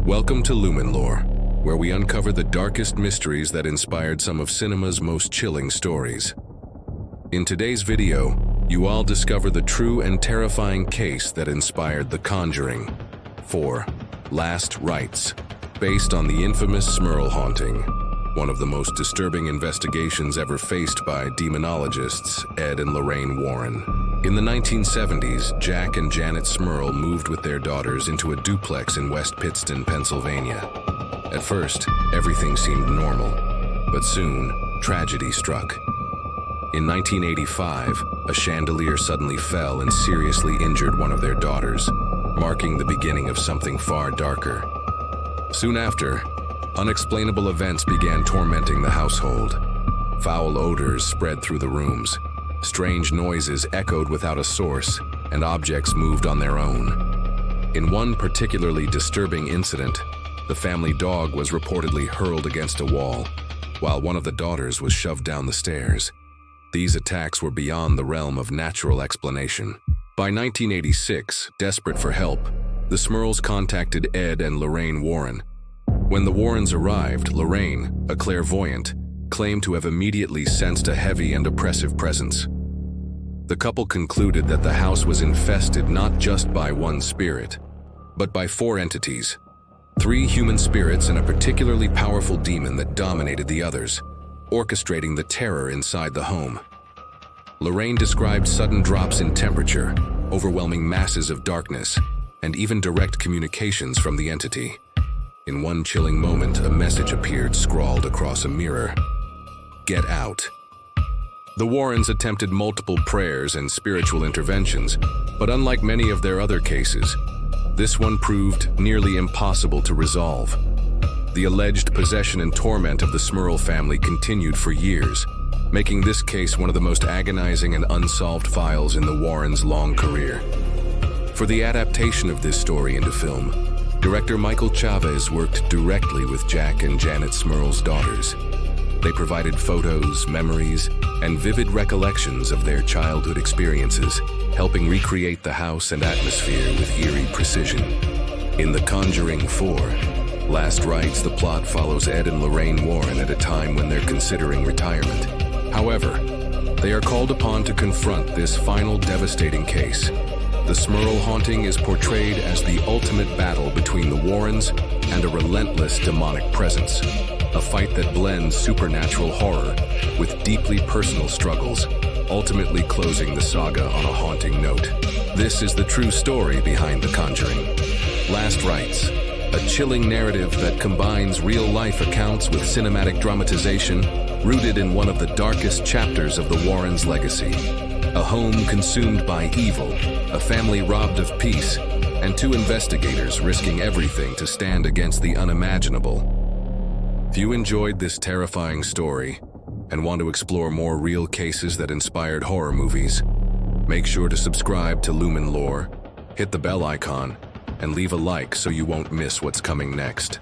Welcome to Lumen Lore, where we uncover the darkest mysteries that inspired some of cinema's most chilling stories. In today's video, you all discover the true and terrifying case that inspired The Conjuring 4, Last Rites, based on the infamous Smurl haunting, one of the most disturbing investigations ever faced by demonologists Ed and Lorraine Warren. In the 1970s, Jack and Janet Smurl moved with their daughters into a duplex in West Pittston, Pennsylvania. At first, everything seemed normal, but soon, tragedy struck. In 1985, a chandelier suddenly fell and seriously injured one of their daughters, marking the beginning of something far darker. Soon after, unexplainable events began tormenting the household. Foul odors spread through the rooms. Strange noises echoed without a source, and objects moved on their own. In one particularly disturbing incident, the family dog was reportedly hurled against a wall, while one of the daughters was shoved down the stairs. These attacks were beyond the realm of natural explanation. By 1986, desperate for help, the Smurls contacted Ed and Lorraine Warren. When the Warrens arrived, Lorraine, a clairvoyant, claimed to have immediately sensed a heavy and oppressive presence. The couple concluded that the house was infested not just by one spirit, but by 4 entities, 3 human spirits and a particularly powerful demon that dominated the others, orchestrating the terror inside the home. Lorraine described sudden drops in temperature, overwhelming masses of darkness, and even direct communications from the entity. In one chilling moment, a message appeared scrawled across a mirror: "Get out." The Warrens attempted multiple prayers and spiritual interventions, but unlike many of their other cases, this one proved nearly impossible to resolve. The alleged possession and torment of the Smurl family continued for years, making this case one of the most agonizing and unsolved files in the Warrens' long career. For the adaptation of this story into film, director Michael Chavez worked directly with Jack and Janet Smurl's daughters. They provided photos, memories, and vivid recollections of their childhood experiences, helping recreate the house and atmosphere with eerie precision. In The Conjuring 4, Last Rites, the plot follows Ed and Lorraine Warren at a time when they're considering retirement. However, they are called upon to confront this final devastating case. The Smurl haunting is portrayed as the ultimate battle between the Warrens and a relentless demonic presence, a fight that blends supernatural horror with deeply personal struggles, ultimately closing the saga on a haunting note. This is the true story behind The Conjuring. Last Rites, a chilling narrative that combines real-life accounts with cinematic dramatization, rooted in one of the darkest chapters of the Warrens' legacy. A home consumed by evil, a family robbed of peace, and 2 investigators risking everything to stand against the unimaginable. If you enjoyed this terrifying story and want to explore more real cases that inspired horror movies, make sure to subscribe to Lumen Lore, hit the bell icon, and leave a like so you won't miss what's coming next.